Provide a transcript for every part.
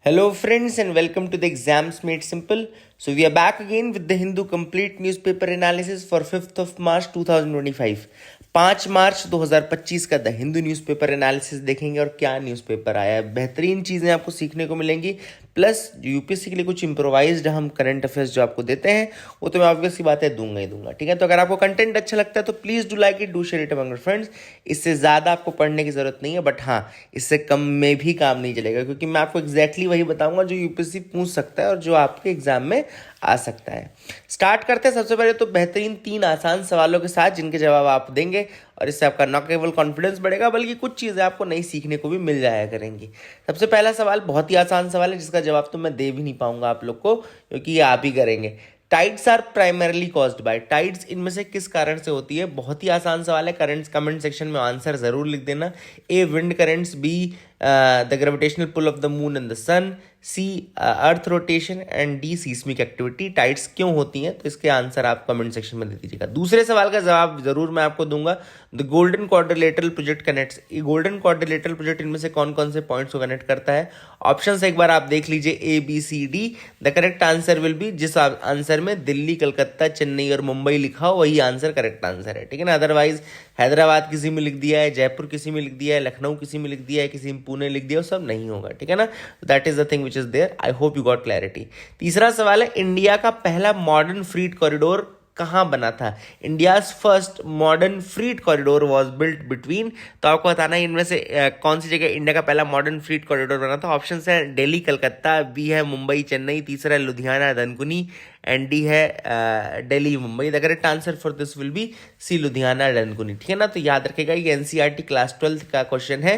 Hello, friends, and welcome to the Exams Made Simple. So, we are back again with the Hindu complete newspaper analysis for 5th of March 2025. 5 मार्च 2025 का the Hindu newspaper analysis देखेंगे और क्या newspaper आया है। बेहतरीन चीज़ें आपको सीखने को मिलेंगी, प्लस यूपीएससी के लिए कुछ इंप्रोवाइज्ड हम करंट अफेयर्स जो आपको देते हैं वो तो मैं ऑब्वियस की बात है दूंगा ही दूंगा। ठीक है, तो अगर आपको कंटेंट अच्छा लगता है तो please do like it, do share it among your friends. इससे ज़्यादा आपको पढ़ने की ज़रूरत नहीं है, बट हाँ, इससे कम में भी काम नहीं चलेगा, क्योंकि मैं आपको एग्जैक्टली वही बताऊंगा जो यूपीएससी पूछ सकता है और जो आपके एग्जाम में आ सकता है। स्टार्ट करते हैं सबसे पहले तो बेहतरीन 3 आसान सवालों के साथ, जिनके जवाब आप देंगे और इससे आपका न केवल कॉन्फिडेंस बढ़ेगा बल्कि कुछ चीज़ें आपको नई सीखने को भी मिल जाया करेंगी। सबसे पहला सवाल बहुत ही आसान सवाल है, जिसका जवाब तो मैं दे भी नहीं पाऊंगा आप लोग को, क्योंकि ये आप ही करेंगे। Tides are primarily caused by, tides इनमें से किस कारण से होती है? बहुत ही आसान सवाल है, करंट्स कमेंट सेक्शन में आंसर जरूर लिख देना। A wind currents, B the gravitational pull of the moon and the sun, C earth rotation and D seismic activity. Tides क्यों होती हैं, तो इसके आंसर आप कमेंट सेक्शन में दे दीजिएगा। दूसरे सवाल का जवाब जरूर मैं आपको दूंगा। The golden quadrilateral project connects, ये गोल्डन क्वाड्रिलेटरल प्रोजेक्ट इनमें से कौन कौन से पॉइंट्स को कनेक्ट करता है? ऑप्शंस एक बार आप देख लीजिए, A B C D. The correct answer will be, जिस आंसर में दिल्ली, कलकत्ता, चेन्नई और मुंबई लिखा हो वही आंसर करेक्ट आंसर है। ठीक है ना, अदरवाइज हैदराबाद किसी में लिख दिया है, जयपुर किसी में लिख दिया है, लखनऊ किसी में लिख दिया है, किसी में पुणे लिख दिया, वो सब नहीं होगा। ठीक है ना, that is the thing which is there. I hope you got clarity. तीसरा सवाल है, इंडिया का पहला मॉडर्न फ्रीट कॉरिडोर कहाँ बना था? India's first modern फ्रीट corridor was built between, तो आपको बताना है इनमें से कौन सी जगह इंडिया का पहला मॉडर्न फ्रीट कॉरिडोर बना था। ऑप्शन है दिल्ली कलकत्ता, बी है मुंबई चेन्नई, तीसरा है लुधियाना दनकुनी एंड डी है Delhi Mumbai. The correct answer for this will be C, Ludhiana Dankuni. ठीक है ना, तो याद रखेगा ये एनसीईआरटी क्लास 12 का क्वेश्चन है,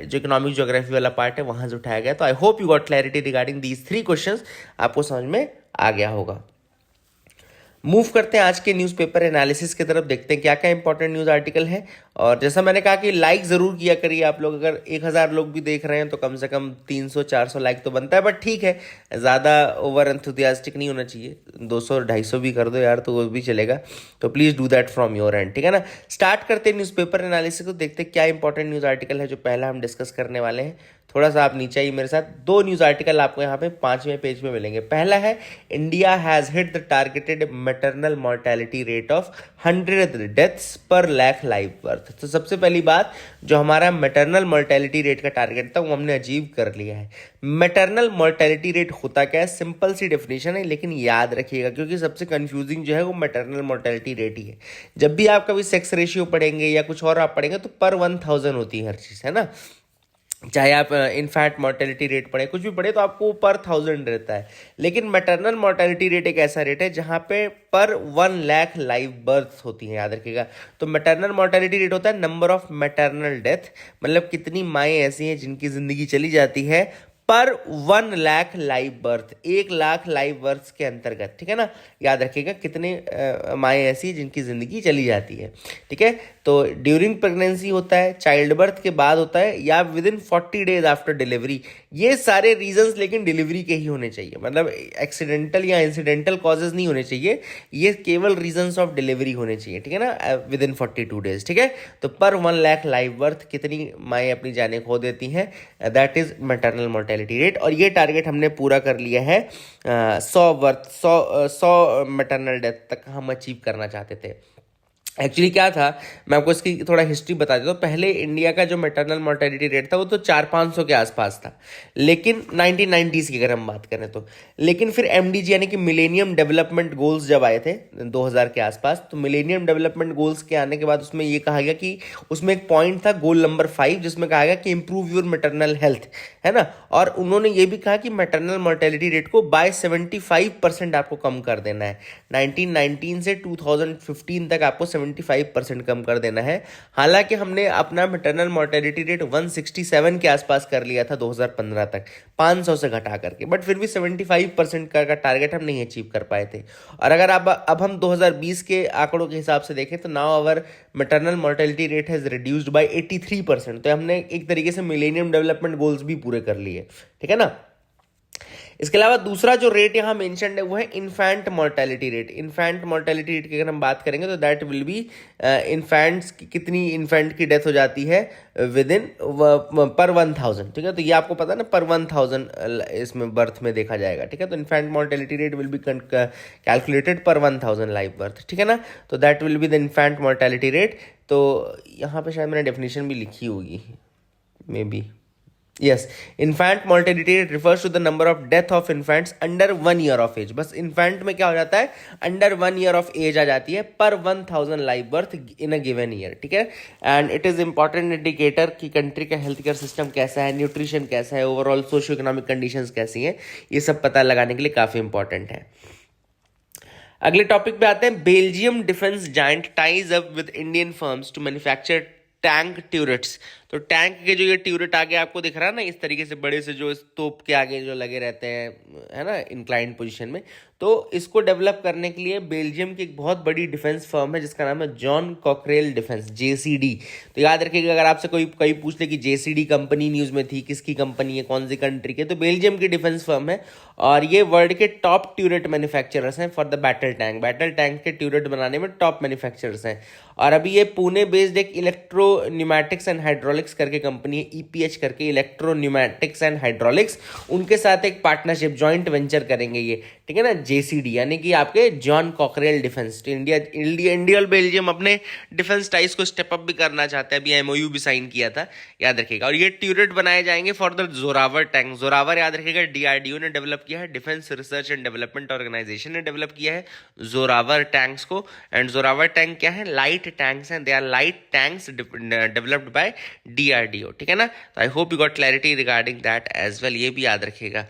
जो इकोनॉमिक ज्योग्राफी वाला पार्ट है वहां से उठाया गया। तो I hope you got clarity regarding these 3 questions, आपको समझ में आ गया होगा। मूव करते हैं आज के न्यूज़पेपर एनालिसिस की तरफ, देखते हैं क्या क्या इंपॉर्टेंट न्यूज़ आर्टिकल है। और जैसा मैंने कहा कि लाइक ज़रूर किया करिए आप लोग। अगर 1000 लोग भी देख रहे हैं तो कम से कम 300-400 लाइक तो बनता है, बट ठीक है, ज़्यादा ओवर एंथुसियास्टिक नहीं होना चाहिए। 200-250 भी कर दो यार, तो वो भी चलेगा। तो please do that from your and. ठीक है ना, स्टार्ट करते हैं न्यूज़पेपर एनालिसिस को, देखते हैं क्या इंपॉर्टेंट न्यूज़ आर्टिकल है जो पहला हम डिस्कस करने वाले हैं। थोड़ा सा आप नीचे आइए मेरे साथ। 2 न्यूज़ आर्टिकल आपको यहाँ पे 5वें पेज में मिलेंगे। पहला है, India has hit the targeted maternal mortality rate of 100 deaths पर लाख लाइव बर्थ। तो सबसे पहली बात, जो हमारा मैटरनल मोर्टेलिटी रेट का टारगेट था वो हमने अचीव कर लिया है। मैटरनल मोर्टेलिटी रेट होता क्या है? सिंपल सी डेफिनेशन है, लेकिन याद रखिएगा क्योंकि सबसे कंफ्यूजिंग जो है वो मैटरनल मोर्टेलिटी रेट ही है। जब भी आप कभी सेक्स रेशियो पढ़ेंगे या कुछ और आप पढ़ेंगे तो पर 1000 होती है हर चीज़, है ना। चाहे आप इनफैक्ट मोर्टेलिटी रेट पढ़े, कुछ भी पढ़े, तो आपको पर 1000 रहता है। लेकिन मैटरनल मोर्टेलिटी रेट एक ऐसा रेट है जहां पे पर 1 लाख लाइव बर्थ होती हैं, याद रखिएगा। तो मैटरनल मोर्टेलिटी रेट होता है नंबर ऑफ मैटरनल डेथ, मतलब कितनी माएँ ऐसी हैं जिनकी जिंदगी चली जाती है पर 1 lakh live birth, 1 lakh live birth के अंतर्गत। ठीक है ना, याद रखिएगा कितने माएँ ऐसी जिनकी जिंदगी चली जाती है। ठीक है, तो ड्यूरिंग प्रेगनेंसी होता है, चाइल्ड बर्थ के बाद होता है, या with in 40 days after delivery. ये सारे रीजंस लेकिन डिलीवरी के ही होने चाहिए, मतलब एक्सीडेंटल या इंसिडेंटल कॉजेज नहीं होने चाहिए, ये केवल रीजंस ऑफ डिलीवरी होने चाहिए। ठीक है ना, विद इन 42 डेज। ठीक है, तो पर 1 लाख लाइव बर्थ कितनी माएँ अपनी जानें खो देती हैं, that is maternal mortality rate. और ये टारगेट हमने पूरा कर लिया है। 100 मैटरनल डेथ तक हम अचीव करना चाहते थे। एक्चुअली क्या था, मैं आपको इसकी थोड़ा हिस्ट्री बता देता हूँ। पहले इंडिया का जो मैटरनल मोर्टेलिटी रेट था वो तो 400-500 के आसपास था, लेकिन 1990s की अगर हम बात करें तो। लेकिन फिर एमडीजी यानी कि मिलेनियम डेवलपमेंट गोल्स जब आए थे 2000 के आसपास, तो मिलेनियम डेवलपमेंट गोल्स के आने के बाद उसमें ये कहा गया कि उसमें एक पॉइंट था गोल नंबर 5, जिसमें कहा गया कि इम्प्रूव योर मैटरनल हेल्थ, है ना। और उन्होंने ये भी कहा कि मैटरनल मोर्टेलिटी रेट को बाय 75% आपको कम कर देना है। 1919 से 2015 तक आपको 75% कम कर देना है। हालांकि हमने अपना मैटरनल मोर्टेलिटी रेट 167 के आसपास कर लिया था 2015 तक, 500 से घटा करके, बट फिर भी 75% का टारगेट हम नहीं अचीव कर पाए थे। और अगर अब हम 2020 के आंकड़ों के हिसाब से देखें तो now our maternal mortality rate has reduced by 83%। तो हमने एक तरीके से मिलेनियम डेवलपमेंट गोल्स भी पूरे कर लिए। ठीक है ना। इसके अलावा दूसरा जो रेट यहाँ मेंशन्ड है वो है infant mortality rate. Infant mortality rate की अगर हम बात करेंगे तो दैट विल बी इन्फेंट्स की कितनी इन्फेंट की डेथ हो जाती है विद इन पर 1000, ठीक है। तो ये आपको पता है ना, पर 1000 इसमें बर्थ में देखा जाएगा, ठीक है। तो infant mortality rate will be calculated पर 1000 लाइव बर्थ, ठीक है ना। तो that will be the infant mortality rate. तो यहाँ पे शायद मैंने डेफिनेशन भी लिखी होगी, may be. Yes, infant mortality rate refers to the number of death of infants under 1 year of age। बस infant में क्या हो जाता है, under 1 year of age आ जाती है पर 1000 live birth in a given year, ठीक है। And it is important indicator कि कंट्री का हेल्थ केयर सिस्टम कैसा है, न्यूट्रिशन कैसा है, ओवरऑल सोशियो इकोनॉमिक कंडीशंस कैसी हैं, ये सब पता लगाने के लिए काफ़ी इंपॉर्टेंट है। अगले टॉपिक पे आते हैं। Belgium defence giant ties up with Indian firms to manufacture tank turrets. तो टैंक के जो ये ट्यूरेट आगे आपको दिख रहा है ना, इस तरीके से बड़े से जो इस तोप के आगे जो लगे रहते हैं, है ना, इंक्लाइंड पोजीशन में, तो इसको डेवलप करने के लिए बेल्जियम की एक बहुत बड़ी डिफेंस फर्म है जिसका नाम है जॉन कॉकरेल डिफेंस, JCD। तो याद रखिएगा, अगर आपसे कोई पूछ ले कि JCD कंपनी न्यूज़ में थी, किसकी कंपनी है, कौन सी कंट्री के, तो बेल्जियम की डिफेंस फर्म है। और ये वर्ल्ड के टॉप ट्यूरेट मैन्युफैक्चरर्स हैं फॉर द बैटल टैंक के ट्यूरेट बनाने में टॉप मैन्युफैक्चरर्स हैं। और अभी ये पुणे बेस्ड एक इलेक्ट्रो न्यूमैटिक्स एंड हाइड्रोलिक्स करके कंपनी है, EPH करके, इलेक्ट्रो न्यूमैटिक्स एंड हाइड्रोलिक्स, उनके साथ एक पार्टनरशिप जॉइंट वेंचर करेंगे ये, ठीक है ना, JCD, यानी कि आपके जॉन कॉकरेल डिफेंस। तो इंडिया और बेल्जियम अपने डिफेंस टाइज को स्टेप अप भी करना चाहते हैं, अभी MOU भी साइन किया था, याद रखिएगा। और ये ट्यूरेट बनाए जाएंगे for the Zorawar tank. Zorawar याद रखिएगा DRDO ने डेवलप किया है, defence research and development organisation ने डेवलप किया है जोरावर टैंक्स को। एंड जोरावर टैंक क्या है, लाइट टैंक्स हैं, they are light tanks developed by DRDO, ठीक है ना। तो I hope you got clarity regarding that as well, ये भी याद रखिएगा,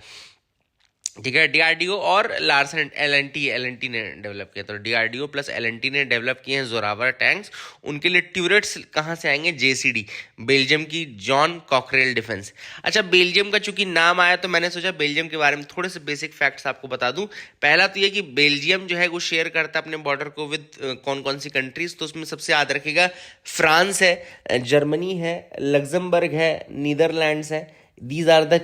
ठीक है। DRDO और लार्सन LNT ने डेवलप किया, तो DRDO प्लस LNT ने डेवलप किए हैं जोरावर टैंक्स। उनके लिए ट्यूरेट्स कहाँ से आएंगे, JCD, बेल्जियम की जॉन कॉकरेल डिफेंस। अच्छा, बेल्जियम का चूंकि नाम आया तो मैंने सोचा बेल्जियम के बारे में थोड़े से बेसिक फैक्ट्स आपको बता दूं। पहला तो ये कि बेल्जियम जो है वो शेयर करता है अपने बॉर्डर को विद कौन कौन सी कंट्रीज, तो उसमें सबसे याद रखिएगा फ्रांस है, जर्मनी है, लग्जमबर्ग है, नीदरलैंड्स है। These are the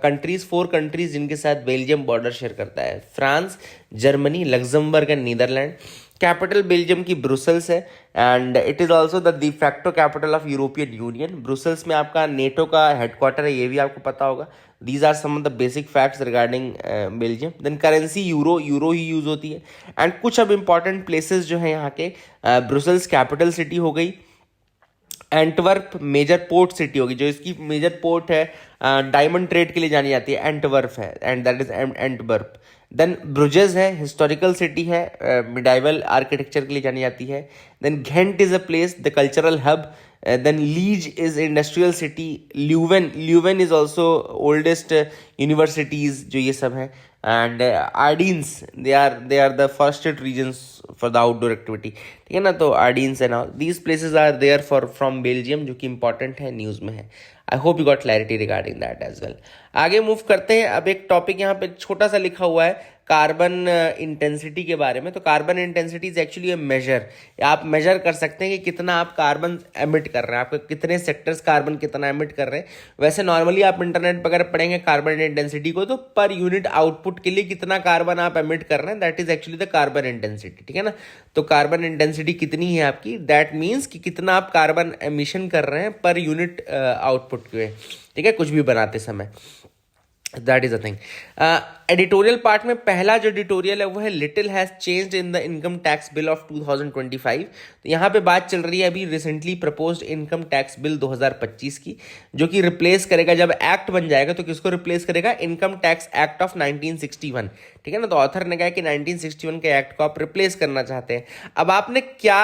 countries, 4 countries जिनके साथ बेल्जियम बॉर्डर शेयर करता है, France, Germany, Luxembourg and Netherland. Capital Belgium की ब्रुसेल्स है and it is also the de facto capital of European Union. Brussels में आपका नेटो का हेडक्वार्टर है, ये भी आपको पता होगा। These are some of the basic facts regarding Belgium. Then currency euro ही यूज होती है। एंड कुछ अब इंपॉर्टेंट प्लेसेस जो है यहाँ के, ब्रुसेल्स कैपिटल सिटी हो गई, एंटवर्प मेजर पोर्ट सिटी होगी, जो इसकी मेजर पोर्ट है डायमंड ट्रेड के लिए जानी जाती है, एंटवर्प है, and that is Antwerp. Then Bruges है, हिस्टोरिकल सिटी है, मिडाइवल आर्किटेक्चर के लिए जानी जाती है। Then Ghent is a place, the cultural hub. Then Liege is industrial city. Leuven is also oldest universities, जो ये सब है। And Ardennes, they are the forested regions for the outdoor activity, ठीक है ना। तो आर्डीन्स and all these places are there for from Belgium, जो कि इंपॉर्टेंट है, न्यूज़ में है। I hope you got clarity regarding that as well. आगे मूव करते हैं। अब एक टॉपिक यहाँ पे छोटा सा लिखा हुआ है कार्बन इंटेंसिटी के बारे में। तो carbon intensity is actually a measure, आप मेजर कर सकते हैं कि कितना आप कार्बन एमिट कर रहे हैं, आपके कितने सेक्टर्स कार्बन कितना एमिट कर रहे हैं। वैसे नॉर्मली आप इंटरनेट पर अगर पढ़ेंगे कार्बन इंटेंसिटी को, तो पर यूनिट आउटपुट के लिए कितना कार्बन आप एमिट कर रहे हैं, that is actually the carbon intensity, ठीक है ना। तो कार्बन इंटेंसिटी कितनी है आपकी, दैट मीन्स कि कितना आप कार्बन एमिशन कर रहे हैं पर यूनिट आउटपुट के, ठीक है, कुछ भी बनाते समय। That is a thing. Editorial part में पहला जो एडिटोरियल है वो है little has changed in the income tax bill of 2025। तो यहाँ पे बात चल रही है अभी recently proposed income tax bill 2025 की, जो कि रिप्लेस करेगा, जब एक्ट बन जाएगा तो किसको रिप्लेस करेगा, इनकम टैक्स एक्ट ऑफ 1961, ठीक है ना। तो ऑथर ने कहा कि 1961 के एक्ट को आप रिप्लेस करना चाहते हैं। अब आपने क्या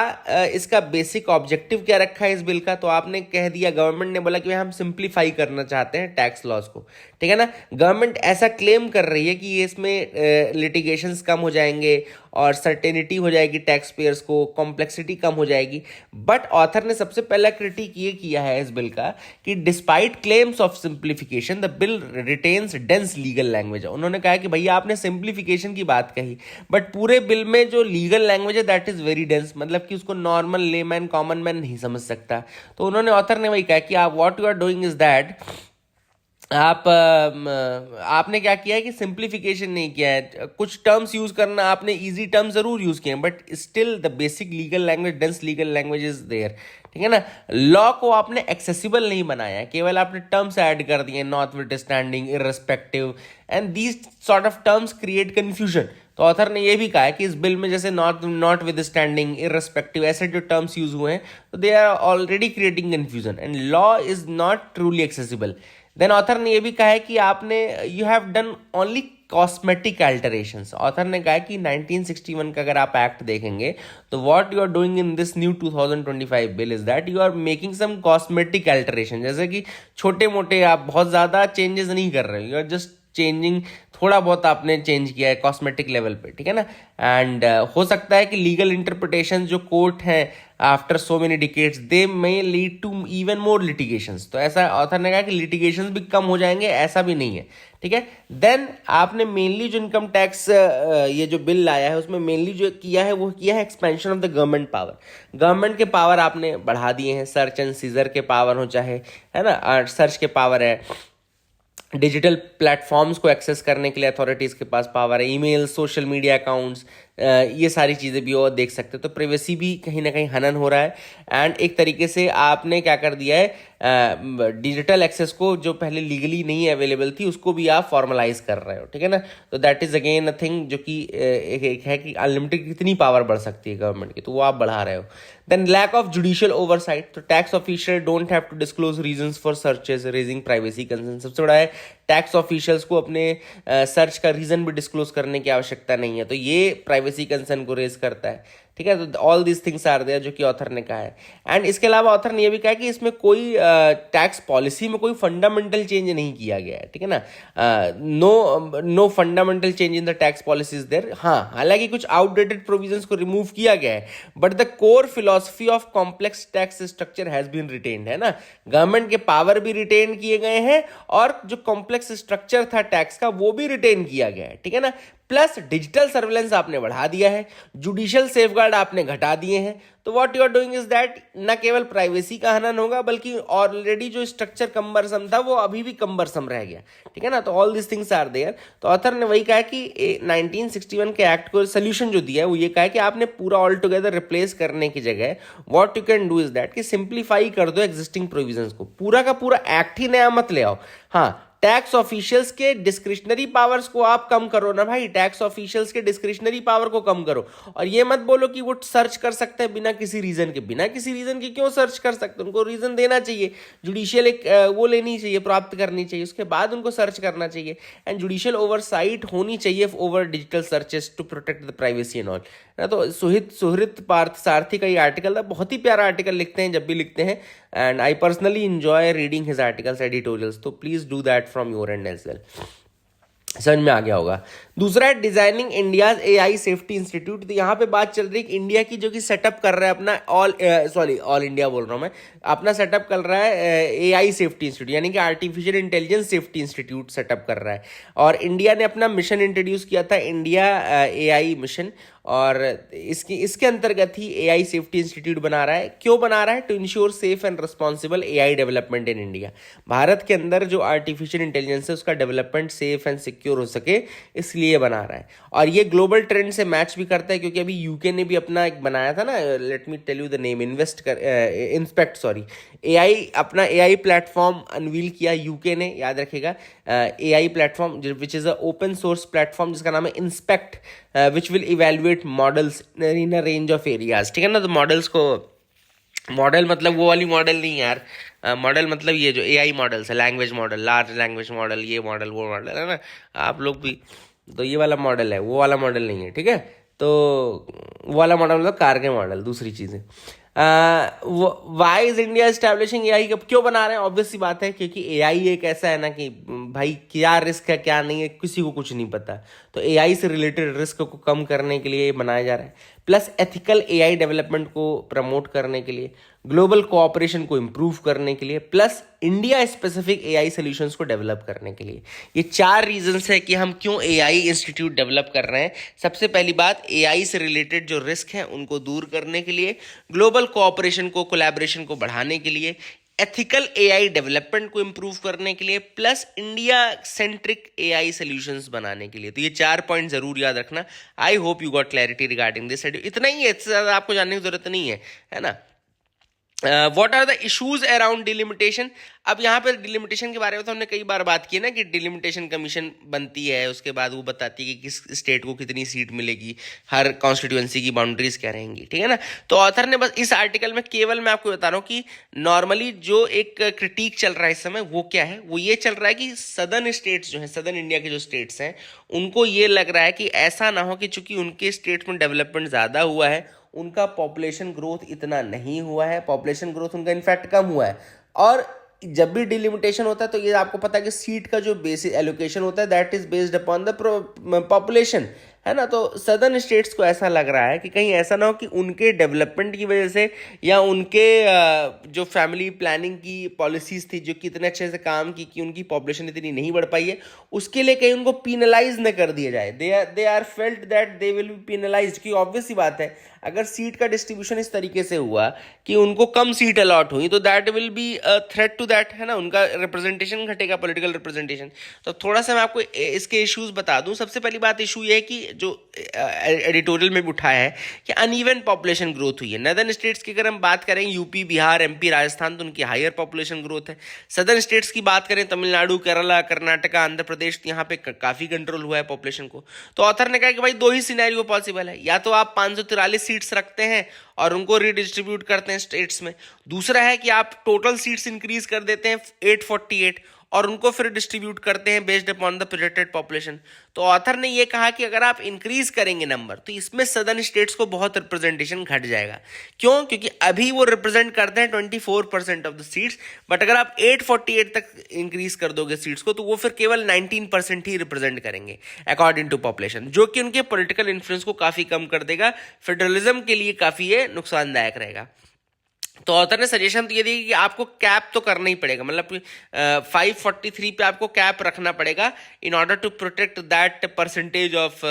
इसका बेसिक ऑब्जेक्टिव क्या रखा है इस बिल का, तो आपने कह दिया, गवर्नमेंट ने बोला कि हम सिंप्लीफाई करना चाहते हैं टैक्स लॉज को, ठीक है ना। गवर्नमेंट ऐसा क्लेम कर रही है कि ये इसमें लिटिगेशंस कम हो जाएंगे और सर्टेनिटी हो जाएगी टैक्स पेयर्स को, कॉम्प्लेक्सिटी कम हो जाएगी। बट ऑथर ने सबसे पहला क्रिटिक ये किया है इस बिल का कि despite claims of simplification the bill retains dense legal language. उन्होंने कहा कि भैया आपने सिंप्लीफिकेशन की बात कही, बट पूरे बिल में जो लीगल लैंग्वेज है दैट इज वेरी डेंस, मतलब कि उसको नॉर्मल लेमैन कॉमन मैन नहीं समझ सकता। तो उन्होंने, ऑथर ने वही कहा कि आप what you are doing is that आपने क्या किया है कि सिंप्लीफिकेशन नहीं किया है, कुछ टर्म्स यूज करना आपने इजी टर्म जरूर यूज किए हैं, but still the basic legal language, dense legal language is there, ठीक है ना। लॉ को आपने एक्सेसिबल नहीं बनाया है, केवल आपने टर्म्स ऐड कर दिए, not with standing, irrespective, and these sort of terms create confusion. तो ऑथर ने यह भी कहा है कि इस बिल में जैसे नॉट विद स्टैंडिंग, इररिस्पेक्टिव, ऐसे जो टर्म्स यूज हुए हैं, तो they are already creating confusion and law is not truly accessible. Then author ने यह भी कहा है कि आपने you have done only cosmetic alterations. Author ने कहा है कि 1961 का अगर आप एक्ट देखेंगे तो what you are doing in this new 2025 bill is that you are making some cosmetic alteration, जैसे कि छोटे मोटे, आप बहुत ज़्यादा चेंजेस नहीं कर रहे, यू आर जस्ट चेंजिंग, थोड़ा बहुत आपने चेंज किया है कॉस्मेटिक लेवल पे, ठीक है ना। एंड हो सकता है कि लीगल इंटरप्रिटेशन जो कोर्ट हैं after so many decades they may lead to even more litigations, तो ऐसा ऑथर ने कहा कि लिटिगेशंस भी कम हो जाएंगे, ऐसा भी नहीं है, ठीक है। देन आपने मेनली जो इनकम टैक्स ये जो बिल लाया है उसमें मेनली जो किया है वो किया है expansion of the government power. Government के पावर आपने बढ़ा दिए हैं, सर्च एंड सीजर के पावर हो चाहे, है ना, सर्च के पावर है, डिजिटल प्लेटफॉर्म्स को एक्सेस करने के लिए अथॉरिटीज़ के पास पावर है, ईमेल, सोशल मीडिया अकाउंट्स, ये सारी चीज़ें भी और देख सकते हो, तो प्राइवेसी भी कहीं ना कहीं हनन हो रहा है। एंड एक तरीके से आपने क्या कर दिया है, डिजिटल एक्सेस को जो पहले लीगली नहीं अवेलेबल थी उसको भी आप फॉर्मलाइज कर रहे हो, ठीक है ना। तो that is again a thing जो कि एक है कि अनलिमिटेड कितनी पावर बढ़ सकती है गवर्नमेंट की, तो वो आप बढ़ा रहे हो। Then lack of judicial oversight, तो tax official don't have to disclose reasons for searches raising privacy concern. सबसे बड़ा है टैक्स ऑफिशियल्स को अपने सर्च का रीजन भी डिस्क्लोज करने की आवश्यकता नहीं है, तो ये प्राइवेसी कंसर्न को रेज करता है, ठीक है। तो all these things are there जो कि ऑथर ने कहा है। एंड इसके अलावा ऑथर ने यह भी कहा कि इसमें कोई टैक्स पॉलिसी में कोई फंडामेंटल चेंज नहीं किया गया है, ठीक है ना। No fundamental change in the tax policy is there. हाँ, हालांकि कुछ आउटडेटेड प्रोविजंस को रिमूव किया गया है, but the core philosophy of complex tax structure has been retained, है ना। गवर्नमेंट के पावर भी रिटेन किए गए हैं और जो कॉम्प्लेक्स स्ट्रक्चर था टैक्स का वो भी रिटेन किया गया है, ठीक है ना। प्लस डिजिटल सर्वेलेंस आपने बढ़ा दिया है, जुडिशियल सेफगार्ड आपने घटा दिए हैं। तो what you are doing is that न केवल प्राइवेसी का हनन होगा बल्कि ऑलरेडी जो स्ट्रक्चर कम्बरसम था वो अभी भी कम्बरसम रह गया, ठीक है ना। तो all this things are there. तो ऑथर ने वही कहा कि 1961 के एक्ट को सोल्यूशन जो दिया है वो ये कहा है कि आपने पूरा ऑल टुगेदर रिप्लेस करने की जगह what you can do is that कि सिंप्लीफाई कर दो एग्जिस्टिंग प्रोविजंस को, पूरा का पूरा एक्ट ही नया मत ले आओ। हाँ, टैक्स ऑफिशियल्स के डिस्क्रिशनरी पावर्स को आप कम करो ना भाई, टैक्स ऑफिशियल्स के डिस्क्रिशनरी पावर को कम करो। और ये मत बोलो कि वो सर्च कर सकते हैं बिना किसी रीजन के, बिना किसी रीजन के क्यों सर्च कर सकते हैं, उनको रीजन देना चाहिए, जुडिशियल एक वो लेनी चाहिए, प्राप्त करनी चाहिए, उसके बाद उनको सर्च करना चाहिए। एंड जुडिशियल ओवरसाइट होनी चाहिए over digital searches to protect the privacy and all, ना। तो सुहृत पार्थ सारथी का ये आर्टिकल था, बहुत ही प्यारा आर्टिकल लिखते हैं जब भी लिखते हैं, and I personally enjoy reading his articles, editorials, तो please do that from your end as well. समझ में आ गया होगा। दूसरा है designing India's AI safety institute. तो यहाँ पे बात चल रही है इंडिया की जो कि सेटअप कर रहा है अपना ऑल इंडिया बोल रहा हूँ मैं, अपना सेटअप कर रहा है एआई सेफ्टी इंस्टीट्यूट, यानी कि artificial intelligence safety institute setup कर रहा है। और इंडिया ने अपना मिशन इंट्रोड्यूस किया था, इंडिया एआई मिशन, और इसके अंतर्गत ही एआई सेफ्टी इंस्टीट्यूट बना रहा है। क्यों बना रहा है? To ensure safe and responsible AI development in India. Bharat के अंदर जो आर्टिफिशियल इंटेलिजेंस है उसका डेवलपमेंट सेफ एंड सिक्योर हो सके, इसलिए बना रहा है। और ये ग्लोबल ट्रेंड से मैच भी करता है, क्योंकि अभी यूके ने भी अपना एक बनाया था ना, let me tell you the name, अपना एआई प्लेटफॉर्म अनवील किया यूके ने, याद रखिएगा, AI platform which is a open source platform जिसका नाम है Inspect, which will evaluate models in a range of areas, ठीक है ना। तो मॉडल्स को, मॉडल मतलब वो वाली मॉडल नहीं यार, मॉडल मतलब ये जो एआई मॉडल्स है, language model, large language model, ये मॉडल वो मॉडल है ना, आप लोग भी तो ये वाला मॉडल है, वो वाला मॉडल नहीं है, ठीक है। तो वो वाला मॉडल मतलब कार के मॉडल, दूसरी चीज़ें। Why is India establishing AI, क्यों बना रहे हैं? ऑब्वियस सी बात है, क्योंकि एआई एक ऐसा है ना कि भाई क्या रिस्क है क्या नहीं है किसी को कुछ नहीं पता, तो एआई से रिलेटेड रिस्क को कम करने के लिए ये बनाया जा रहा है। प्लस एथिकल एआई डेवलपमेंट को प्रमोट करने के लिए, ग्लोबल कोऑपरेशन को इम्प्रूव करने के लिए, plus India specific AI solutions को डेवलप करने के लिए। ये 4 रीजंस है कि हम क्यों एआई इंस्टीट्यूट डेवलप कर रहे हैं। सबसे पहली बात, एआई से रिलेटेड जो रिस्क है उनको दूर करने के लिए, ग्लोबल कोऑपरेशन को, कोलैबोरेशन को बढ़ाने के लिए, एथिकल एआई डेवलपमेंट को इम्प्रूव करने के लिए, plus India centric AI solutions बनाने के लिए। तो ये 4 पॉइंट जरूर याद रखना। आई hope you got clarity regarding this. इतना ही है, इससे ज़्यादा आपको जानने की जरूरत नहीं है ना। What are the issues around delimitation. अब यहाँ पर डिलिमिटेशन के बारे में तो हमने कई बार बात की है ना, कि डिलिमिटेशन कमीशन बनती है, उसके बाद वो बताती है कि किस स्टेट को कितनी सीट मिलेगी, हर कॉन्स्टिट्यूएंसी की बाउंड्रीज क्या रहेंगी, ठीक है ना। तो ऑथर ने बस इस आर्टिकल में केवल मैं आपको बता रहा हूँ कि नॉर्मली जो एक क्रिटिक चल रहा है इस समय वो क्या है, वो ये चल रहा है कि सदर्न स्टेट्स जो हैं, सदर्न इंडिया के जो स्टेट्स हैं, उनको ये लग रहा है कि ऐसा ना हो कि चूंकि उनके स्टेट्स में डेवलपमेंट ज़्यादा हुआ है, उनका पॉपुलेशन ग्रोथ इतना नहीं हुआ है, पॉपुलेशन ग्रोथ उनका इनफैक्ट कम हुआ है। और जब भी डिलिमिटेशन होता है तो ये आपको पता है कि सीट का जो बेसिस एलोकेशन होता है that is based upon the population, है ना। तो सदर्न स्टेट्स को ऐसा लग रहा है कि कहीं ऐसा ना हो कि उनके डेवलपमेंट की वजह से या उनके जो फैमिली प्लानिंग की पॉलिसीज थी जो कि इतने अच्छे से काम की कि उनकी पॉपुलेशन इतनी नहीं बढ़ पाई है, उसके लिए कहीं उनको पीनलाइज न कर दिया जाए। They are felt that they will be penalised, कि ऑब्वियस सी बात है अगर सीट का डिस्ट्रीब्यूशन इस तरीके से हुआ कि उनको कम सीट अलॉट हुई तो that will be threat to that, है ना, उनका रिप्रेजेंटेशन घटेगा, पॉलिटिकल रिप्रेजेंटेशन। तो थोड़ा सा मैं आपको इसके इश्यूज बता दूं। सबसे पहली बात इशू ये है कि जो एडिटोरियल में भी उठाया है कि अनइवन पॉपुलेशन ग्रोथ हुई है। नदर्न स्टेट्स की अगर हम बात करें, यूपी, बिहार, एमपी, राजस्थान, तो उनकी हायर पॉपुलेशन ग्रोथ है। सदर्न स्टेट्स की बात करें, तमिलनाडु, केरला, कर्नाटका, आंध्र प्रदेश, तो यहाँ पे काफी कंट्रोल हुआ है पॉपुलेशन को। तो ऑथर ने कहा कि भाई दो ही सिनेरियो पॉसिबल है, या तो आप 543 सीट्स रखते हैं और उनको रिडिस्ट्रीब्यूट करते हैं स्टेट्स में, दूसरा है कि आप टोटल सीट्स इंक्रीज कर देते हैं 848 और उनको फिर डिस्ट्रीब्यूट करते हैं based upon the projected population. तो ऑथर ने ये कहा कि अगर आप इंक्रीज करेंगे नंबर तो इसमें सदर्न स्टेट्स को बहुत रिप्रेजेंटेशन घट जाएगा। क्यों? क्योंकि अभी वो रिप्रेजेंट करते हैं 24% ऑफ द सीट्स, बट अगर आप 848 तक इंक्रीज कर दोगे सीट्स को तो वो फिर केवल 19% ही रिप्रेजेंट करेंगे अकॉर्डिंग टू पॉपुलेशन, जो कि उनके पॉलिटिकल इन्फ्लुएंस को काफी कम कर देगा। फेडरलिज्म के लिए काफी ये नुकसानदायक रहेगा। तो ऑथर ने सजेशन तो ये दी कि आपको कैप तो करना ही पड़ेगा, मतलब 543 पे आपको कैप रखना पड़ेगा in order to protect that percentage of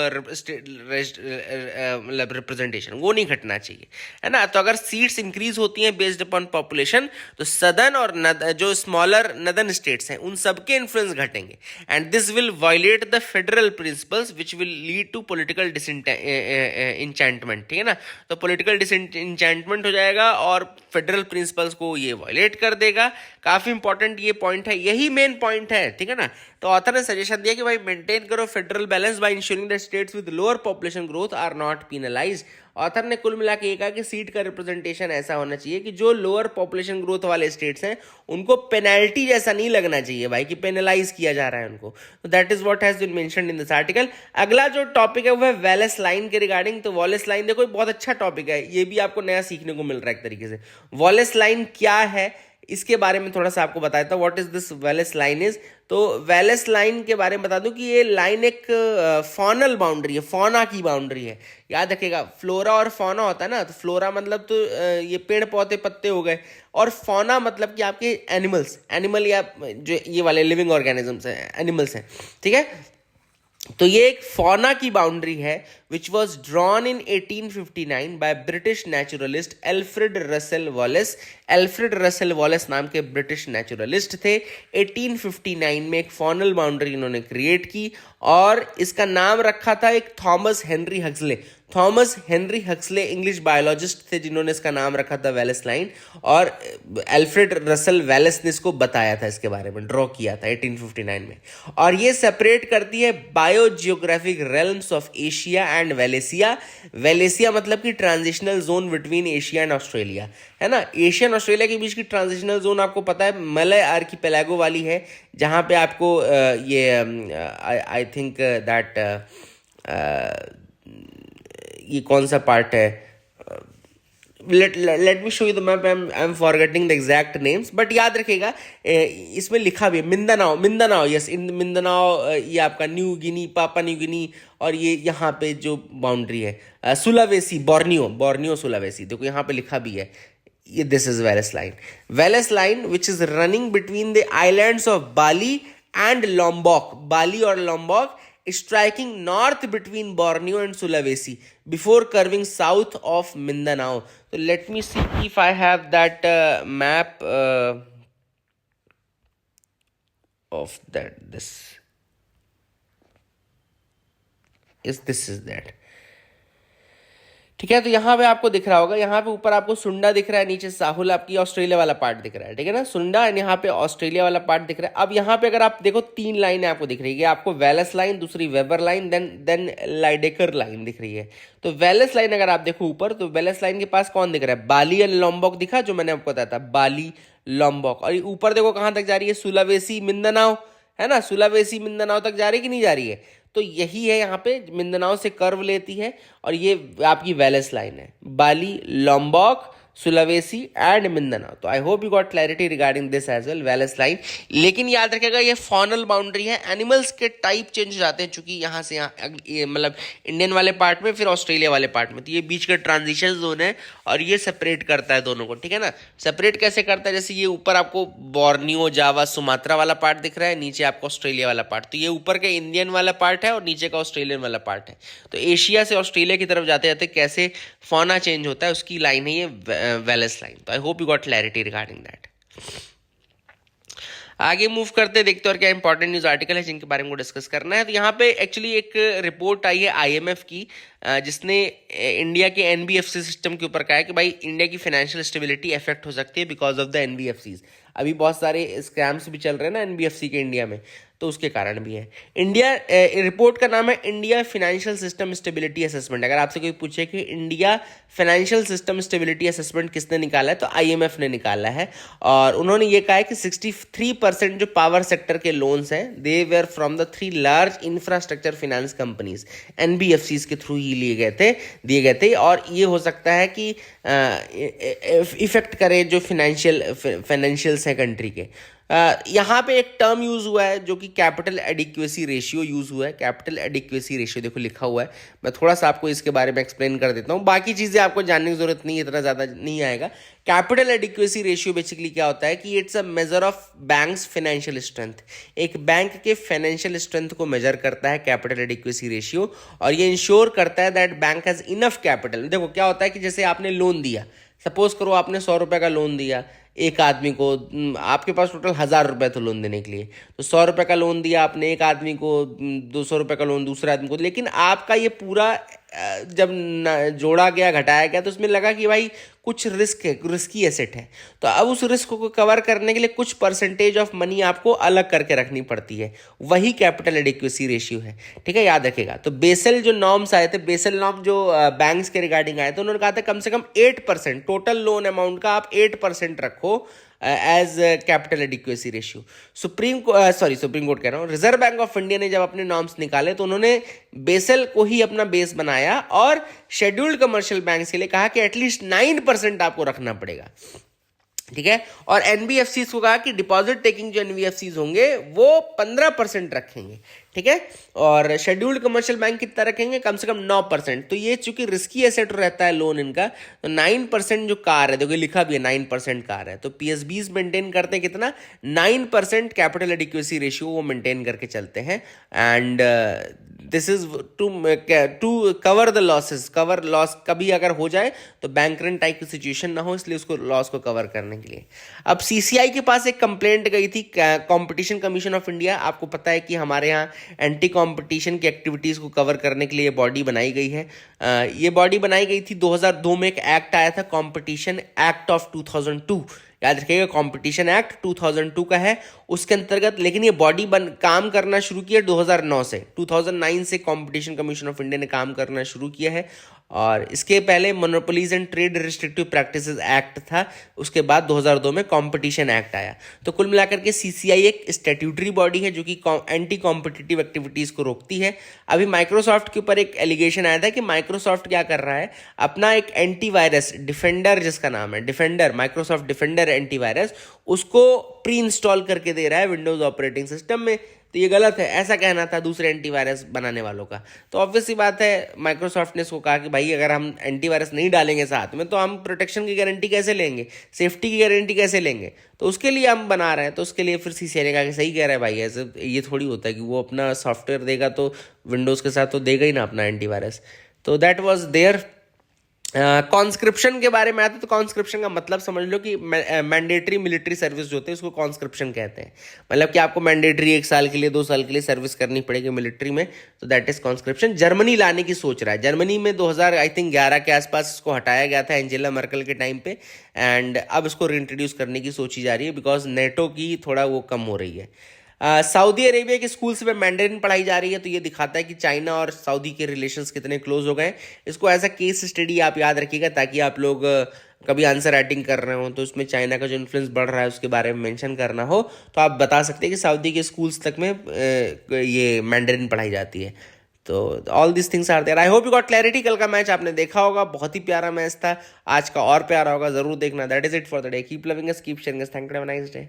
मतलब रिप्रेजेंटेशन, वो नहीं घटना चाहिए, है ना। तो अगर सीट्स इंक्रीज होती हैं बेस्ड अपॉन पॉपुलेशन तो सदर्न और जो स्मॉलर नदर्न स्टेट्स हैं उन सबके इन्फ्लुएंस घटेंगे, and this will violate the federal principles which will lead to political disenchantment, ठीक है ना। तो पॉलिटिकल डिसइंचेंटमेंट हो जाएगा और फेडरल प्रिंसिपल्स को ये वायलेट कर देगा। काफी इंपॉर्टेंट ये पॉइंट है, यही मेन पॉइंट है, ठीक है ना। तो ऑथर ने सजेशन दिया कि भाई मेंटेन करो federal balance by ensuring the states with lower population growth are not penalised. Author ने कुल मिला के ये कहा कि सीट का रिप्रेजेंटेशन ऐसा होना चाहिए कि जो लोअर पॉपुलेशन ग्रोथ वाले स्टेट्स हैं उनको पेनल्टी जैसा नहीं लगना चाहिए भाई कि पेनलाइज किया जा रहा है उनको। तो that is what has been mentioned in this article. अगला जो टॉपिक है वो है वेलेस लाइन के रिगार्डिंग। तो वॉलेस लाइन देखो बहुत अच्छा टॉपिक है, ये भी आपको नया सीखने को मिल रहा है एक तरीके से। वॉलेस लाइन क्या है इसके बारे में थोड़ा सा आपको बताया था, what is this Wallace line is. तो वेलेस लाइन के बारे में बता दूं कि ये लाइन एक फॉनल बाउंड्री है, फौना की बाउंड्री है। याद रखिएगा, फ्लोरा और फौना होता है ना, तो फ्लोरा मतलब तो ये पेड़ पौधे पत्ते हो गए, और फौना मतलब कि आपके एनिमल या जो ये वाले लिविंग ऑर्गेनिजम्स हैं, एनिमल्स हैं, ठीक है। तो ये एक फौना की बाउंड्री है which was drawn in 1859 by British naturalist Alfred Russel Wallace. Alfred Russel Wallace नाम के ब्रिटिश नेचुरलिस्ट थे। 1859 में एक फॉनल बाउंड्री इन्होंने क्रिएट की और इसका नाम रखा था एक Thomas Henry Huxley. Thomas Henry Huxley English biologist थे जिन्होंने इसका नाम रखा था वेलेस लाइन, और एल्फ्रेड रसेल वेलेस ने इसको बताया था, इसके बारे में ड्रॉ किया था 1859 में। और ये सेपरेट करती है biogeographic realms of Asia and वेलेसिया। वेलेसिया मतलब कि transitional zone between Asia and Australia, है ना। एशिया एंड ऑस्ट्रेलिया के बीच की ट्रांजिशनल जोन आपको पता है मलय आर्किपेलागो वाली है, जहां पे आपको ये आई थिंक दैट ये कौन सा पार्ट है, let me show you the map, I am forgetting the exact names, but याद रखिएगा इसमें लिखा भी है मिंदानाओ, यस, इन मिंदानाओ ये आपका न्यू गिनी, पापा न्यू गिनी, और ये यहाँ पे जो बाउंड्री है सुलावेसी, बोर्नियो सुलावेसी, देखो यहाँ पे लिखा भी है ये, this is Wallace line which is running between the islands of Bali and Lombok, Bali और Lombok, striking north between Borneo and Sulawesi before curving south of Mindanao. So let me see if I have that map of that this is that. ठीक है, तो यहाँ पे आपको दिख रहा होगा, यहाँ पे ऊपर आपको सुंडा दिख रहा है, नीचे साहुल आपकी ऑस्ट्रेलिया वाला पार्ट दिख रहा है, ठीक है ना, सुंडा एंड यहाँ पे ऑस्ट्रेलिया वाला पार्ट दिख रहा है. अब यहाँ पे अगर आप देखो 3 लाइनें आपको दिख रही है, आपको वेलस लाइन, दूसरी वेबर लाइन, देन लाइडेकर लाइन दिख रही है. तो वेलस लाइन अगर आप देखो ऊपर, तो वेलस लाइन के पास कौन दिख रहा है, बाली एंड लॉम्बॉक दिखा, जो मैंने आपको बताया था, बाली लॉम्बॉक. और ऊपर देखो कहाँ तक जा रही है, सुलावेसी मिंदानाओ, है ना, सुलावेसी मिंदानाओ तक जा रही है कि नहीं जा रही है. तो यही है, यहाँ पे मिंदानाओ से कर्व लेती है और ये आपकी वेलस लाइन है, बाली, लॉम्बॉक, सुलावेसी एंड मिंदानाओ. तो I hope you got clarity regarding this as well, Wallace line. लेकिन याद रखिएगा ये फॉनल बाउंड्री है, एनिमल्स के टाइप चेंज हो जाते हैं, चूंकि यहाँ से यहाँ मतलब इंडियन वाले पार्ट में फिर ऑस्ट्रेलिया वाले पार्ट में, तो ये बीच का ट्रांजिशन जोन है और ये सेपरेट करता है दोनों को, ठीक है ना. सेपरेट कैसे करता है, जैसे ये ऊपर आपको बोर्नियो, जावा, सुमात्रा वाला पार्ट दिख रहा है, नीचे आपको ऑस्ट्रेलिया वाला पार्ट, तो ये ऊपर का इंडियन वाला पार्ट है और नीचे का ऑस्ट्रेलियन वाला पार्ट है. तो एशिया से ऑस्ट्रेलिया की तरफ जाते जाते कैसे फौना चेंज होता है उसकी लाइन है ये वेलस लाइन. तो I hope you got clarity regarding that. आगे मूव करते देखते और क्या इंपॉर्टेंट न्यूज आर्टिकल है जिनके बारे में डिस्कस करना है. तो यहाँ पे एक्चुअली एक रिपोर्ट आई है आईएमएफ की, जिसने इंडिया के एनबीएफसी सिस्टम के ऊपर कहा है कि भाई इंडिया की फाइनेंशियल स्टेबिलिटी इफेक्ट हो सकती है बिकॉज ऑफ द एनबीएफसीज. अभी बहुत सारे स्कैम्स भी चल रहे हैं ना एनबीएफसी के इंडिया में, तो उसके कारण भी है. इंडिया रिपोर्ट का नाम है India financial system stability assessment. अगर आपसे कोई पूछे कि India financial system stability assessment किसने निकाला है, तो आईएमएफ ने निकाला है. और उन्होंने ये कहा है कि 63% जो पावर सेक्टर के लोन्स हैं they were from the 3 large infrastructure finance companies, NBFCs के थ्रू ही दिए गए थे. और ये हो सकता है कि इफेक्ट करे जो फाइनेंशियल्स है कंट्री के. यहाँ पे एक टर्म यूज हुआ है जो कि कैपिटल एडिक्वेसी रेशियो यूज हुआ है. कैपिटल एडिक्वेसी रेशियो देखो लिखा हुआ है, मैं थोड़ा सा आपको इसके बारे में एक्सप्लेन कर देता हूँ, बाकी चीजें आपको जानने की जरूरत नहीं है, इतना ज्यादा नहीं आएगा. कैपिटल एडिक्वेसी रेशियो बेसिकली क्या होता है कि it's a measure of banks financial strength. एक बैंक के फाइनेंशियल स्ट्रेंथ को मेजर करता है कैपिटल एडिक्वेसी रेशियो, और ये इंश्योर करता है that bank has enough capital. देखो क्या होता है कि जैसे आपने लोन दिया, सपोज करो आपने 100 रुपए का लोन दिया एक आदमी को, आपके पास टोटल 1000 रुपए तो लोन देने के लिए, तो 100 रुपए का लोन दिया आपने एक आदमी को, 200 रुपए का लोन दूसरे आदमी को. लेकिन आपका ये पूरा जब जोड़ा गया, घटाया गया, तो उसमें लगा कि भाई कुछ रिस्क है, रिस्की एसेट है, तो अब उस रिस्क को कवर करने के लिए कुछ परसेंटेज ऑफ मनी आपको अलग करके रखनी पड़ती है. वही कैपिटल एडिक्वेसी रेशियो है, ठीक है, याद रखेगा. तो बेसल जो नॉर्म्स आए थे, बेसल नॉर्म जो बैंक्स के रिगार्डिंग आए थे, उन्होंने कहा था कम से कम 8% टोटल लोन अमाउंट का आप 8% रखो as capital adequacy ratio. Supreme Court कह रहा हूँ, रिजर्व बैंक ऑफ इंडिया ने जब अपने नॉर्म्स निकाले तो उन्होंने बेसल को ही अपना बेस बनाया और शेड्यूल्ड कमर्शियल बैंक्स के लिए कहा कि एटलीस्ट 9% आपको रखना पड़ेगा, ठीक है. और एनबीएफसी को कहा कि डिपॉजिट टेकिंग जो एनबीएफसी होंगे वो 15% रखेंगे, ठीक है, और शेड्यूल्ड कमर्शियल बैंक कितना रखेंगे, कम से कम 9%. तो ये चूंकि रिस्की एसेट रहता है लोन इनका, तो 9% जो कार है, देखो लिखा भी है 9% कार है, तो पीएसबीज मेंटेन करते हैं कितना, 9% कैपिटल एडिक्वेसी रेशियो वो मेंटेन करके चलते हैं. And this is to cover the losses, cover loss कभी अगर हो जाए तो बैंक रन टाइप की सिचुएशन ना हो, इसलिए उसको लॉस को कवर करने के लिए. अब सीसीआई के पास एक कंप्लेंट गई थी कंपटीशन कमीशन ऑफ इंडिया. आपको पता है कि हमारे यहाँ एंटी कंपटीशन की एक्टिविटीज को कवर करने के लिए बॉडी बनाई गई है. ये बॉडी बनाई गई थी 2002 में, एक एक्ट आया था कॉम्पिटिशन एक्ट ऑफ 2002, याद रखिएगा कॉम्पिटिशन एक्ट 2002 का है उसके अंतर्गत. लेकिन ये बॉडी काम करना शुरू किया 2009 से, 2009 से कॉम्पिटिशन कमीशन ऑफ इंडिया ने काम करना शुरू किया है. और इसके पहले monopolies and trade restrictive practices act था, उसके बाद 2002 में कॉम्पिटिशन एक्ट आया. तो कुल मिलाकर के सीसीआई एक स्टैट्यूटरी बॉडी है जो कि एंटी कॉम्पिटिटिव एक्टिविटीज को रोकती है. अभी माइक्रोसॉफ्ट के ऊपर एक एलिगेशन आया था कि माइक्रोसॉफ्ट क्या कर रहा है, अपना एक एंटीवायरस डिफेंडर, जिसका नाम है डिफेंडर, माइक्रोसॉफ्ट डिफेंडर एंटीवायरस, उसको प्री इंस्टॉल करके दे रहा है विंडोज ऑपरेटिंग सिस्टम में. तो ये गलत है, ऐसा कहना था दूसरे एंटीवायरस बनाने वालों का. तो ऑब्वियस सी बात है माइक्रोसॉफ्ट ने इसको कहा कि भाई अगर हम एंटीवायरस नहीं डालेंगे साथ में तो हम प्रोटेक्शन की गारंटी कैसे लेंगे, सेफ्टी की गारंटी कैसे लेंगे. तो उसके लिए हम बना रहे हैं. तो उसके लिए फिर सीसीआई ने कहा कि सही कह रहा है भाई, ऐसे ये थोड़ी होता है कि वो अपना सॉफ्टवेयर देगा तो विंडोज़ के साथ तो देगा ही ना अपना एंटीवायरस. तो दैट वॉज देयर. कॉन्स्क्रिप्शन के बारे में आता तो कॉन्स्क्रिप्शन का मतलब समझ लो कि मैंडेटरी मिलिट्री सर्विस जो होती है उसको कॉन्स्क्रिप्शन कहते हैं। मतलब कि आपको मैंडेटरी 1 साल के लिए 2 साल के लिए सर्विस करनी पड़ेगी मिलिट्री में, तो दैट इज कॉन्स्क्रिप्शन। जर्मनी लाने की सोच रहा है। जर्मनी में 2011 के आसपास इसको हटाया गया था एंजेला मर्कल के टाइम पे, एंड अब इसको रीइंट्रोड्यूस करने की सोची जा रही है बिकॉज नेटो की थोड़ा वो कम हो रही है। सऊदी अरेबिया के स्कूल्स में मैंडेरिन पढ़ाई जा रही है, तो ये दिखाता है कि चाइना और सऊदी के रिलेशंस कितने क्लोज हो गए। इसको एज अ केस स्टडी आप याद रखिएगा, ताकि आप लोग कभी आंसर राइटिंग कर रहे हो तो उसमें चाइना का जो इन्फ्लुएंस बढ़ रहा है उसके बारे में मेंशन करना हो, तो आप बता सकते हैं कि सऊदी के स्कूल्स तक में ये मैंडेरिन पढ़ाई जाती है। तो all this things are there. I hope you got clarity. कल का मैच आपने देखा होगा, बहुत ही प्यारा मैच था। आज का और प्यारा होगा, जरूर देखना। That is it for the day. Keep loving us, keep sharing us. Thank you, have a nice day.